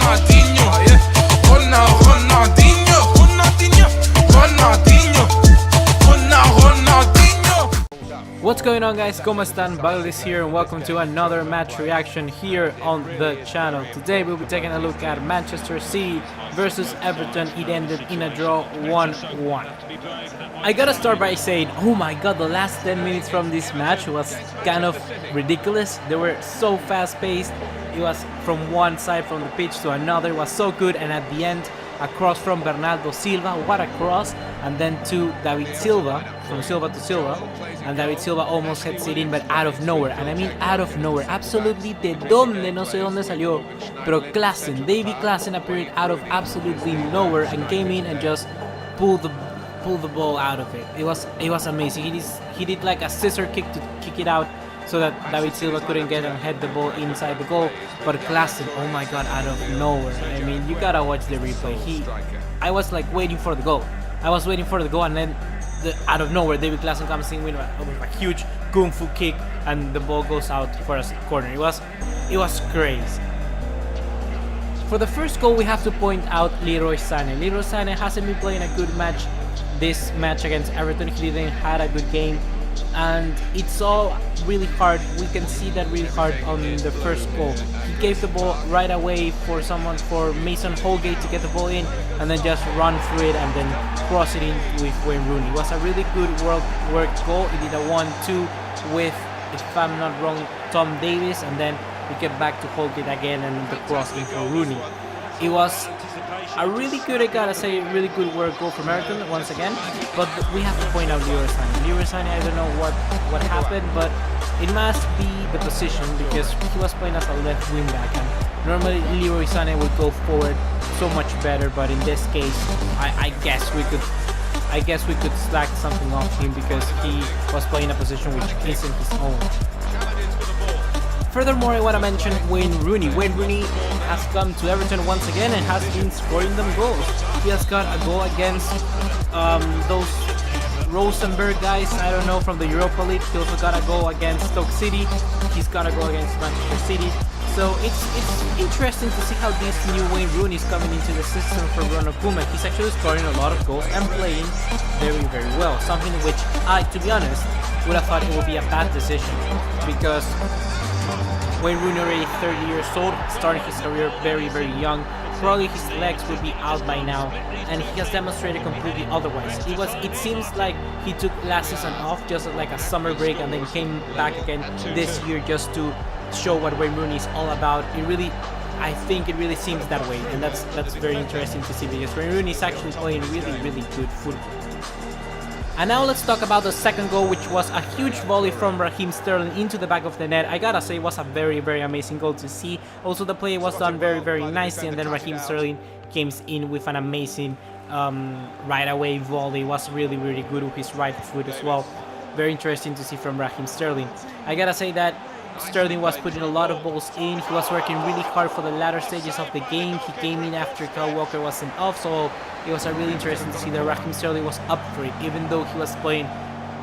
Ronaldinho, Ronaldinho, Ronaldinho, Ronaldinho. What's going on, guys? ¿Cómo están? Baglis here and welcome to another match reaction here on the channel. Today we'll be taking a look at Manchester City versus Everton. It ended in a draw 1-1. I gotta start by saying, oh my god, the last 10 minutes from this match was kind of ridiculous. They were so fast paced. It was from one side from the pitch to another. It was so good, and at the end a cross from Bernardo Silva, what a cross, and then to David Silva, from Silva to Silva, and David Silva almost heads it in, but out of nowhere, and I mean out of nowhere, absolutely de donde, no sé dónde salió, pero Klaassen, Davy Klaassen appeared out of absolutely nowhere and came in and just pulled the ball out of it. It was amazing. He did like a scissor kick to kick it out, so that David Silva couldn't get and head the ball inside the goal. But Klaassen, oh my god, out of nowhere. I mean, you gotta watch the replay. I was like waiting for the goal. And then out of nowhere, David Klaassen comes in with a huge kung fu kick, and the ball goes out for a corner. It was crazy. For the first goal, we have to point out Leroy Sané. Leroy Sané hasn't been playing a good match this match against Everton. He didn't had a good game, and it's all really hard. We can see that really hard on the first goal. He gave the ball right away for Mason Holgate to get the ball in, and then just run through it and then cross it in with Wayne Rooney. It was a really good worked goal. He did a 1-2 with, if I'm not wrong, Tom Davies, and then we get back to Holgate again and the cross in for Rooney. It was a really good, I gotta say, really good work goal from Everton once again, but we have to point out Leroy Sané. Leroy Sané, I don't know what happened, but it must be the position, because he was playing as a left wing back, and normally Leroy Sané would go forward so much better, but in this case, I guess we could slack something off him because he was playing a position which isn't his own. Furthermore, I want to mention Wayne Rooney. Wayne Rooney has come to Everton once again and has been scoring them goals. He has got a goal against those Rosenberg guys, I don't know, from the Europa League. He also got a goal against Stoke City. He's got a goal against Manchester City. So it's interesting to see how this new Wayne Rooney is coming into the system for Ronald Koeman. He's actually scoring a lot of goals and playing very, very well. Something which I, to be honest, would have thought it would be a bad decision, because Wayne Rooney, already 30 years old, starting his career very, very young. Probably his legs would be out by now, and he has demonstrated completely otherwise. It seems like he took last season off, just like a summer break, and then came back again this year just to show what Wayne Rooney is all about. I think it really seems that way, and that's very interesting to see, because Wayne Rooney is actually playing really, really good football. And now let's talk about the second goal, which was a huge volley from Raheem Sterling into the back of the net. I gotta say, it was a very, very amazing goal to see. Also, the play was done very, very nicely, and then Raheem Sterling came in with an amazing right away volley. It was really, really good with his right foot as well. Very interesting to see from Raheem Sterling. I gotta say that Sterling was putting a lot of balls in. He was working really hard for the latter stages of the game. He came in after Kyle Walker was sent off, so it was really interesting to see that Raheem Sterling was up for it, even though he was playing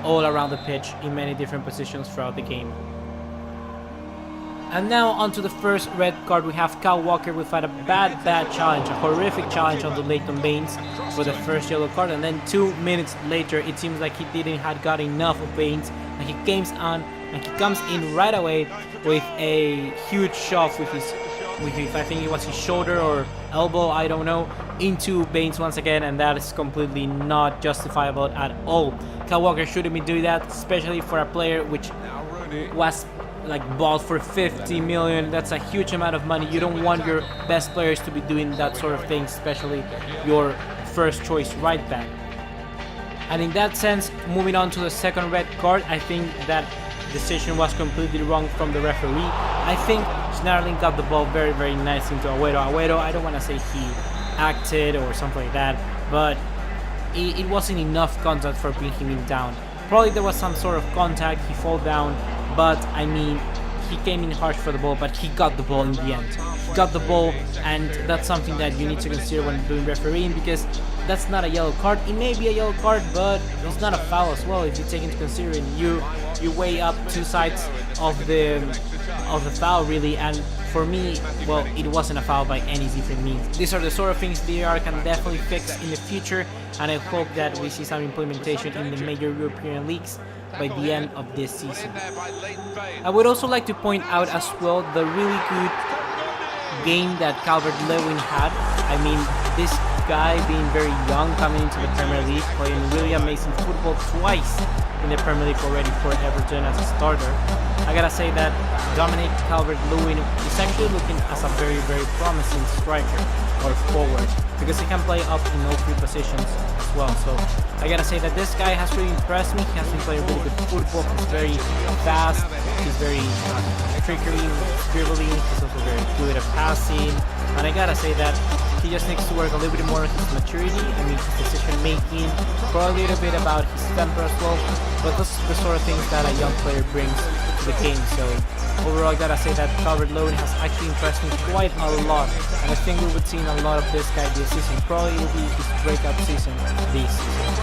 all around the pitch in many different positions throughout the game. And now onto the first red card. We have Kyle Walker with a bad challenge, a horrific challenge on the Leighton Baines for the first yellow card, and then 2 minutes later it seems like he didn't have got enough of Baines, and he comes in right away with a huge shove with his I think it was his shoulder or elbow, I don't know, into Baines once again, and that is completely not justifiable at all. Kyle Walker shouldn't be doing that, especially for a player which was like bought for 50 million. That's a huge amount of money. You don't want your best players to be doing that sort of thing, especially your first choice right back. And in that sense, moving on to the second red card, I think that decision was completely wrong from the referee. I think Schneiderlin got the ball very, very nice into Agüero. I don't want to say he acted or something like that, but it wasn't enough contact for bringing him down. Probably there was some sort of contact, he fell down, but I mean, he came in harsh for the ball, but he got the ball in the end. He got the ball, and that's something that you need to consider when doing refereeing, because that's not a yellow card. It may be a yellow card, but it's not a foul as well if you take into consideration you weigh up two sides of the of a foul really, and for me, well, it wasn't a foul by any different means. These are the sort of things VAR can definitely fix in the future, and I hope that we see some implementation in the major European leagues by the end of this season. I would also like to point out as well the really good game that Calvert-Lewin had. I mean, this guy being very young, coming into the Premier League, playing really amazing football twice in the Premier League already for Everton as a starter. I gotta say that Dominic Calvert-Lewin is actually looking as a very, very promising striker or forward, because he can play up in all three positions as well. So I gotta say that this guy has really impressed me. He has been playing really good football. He's very fast. He's very trickery, dribbling. He's also very good at passing. And I gotta say that he just needs to work a little bit more on his maturity. I mean, his decision making, probably a little bit about his temper as well. But those are the sort of things that a young player brings to the game. So overall, I gotta say that Calvert-Lewin has actually impressed me quite a lot, and I think we would see a lot of this guy this season. Probably will be his breakout season this season.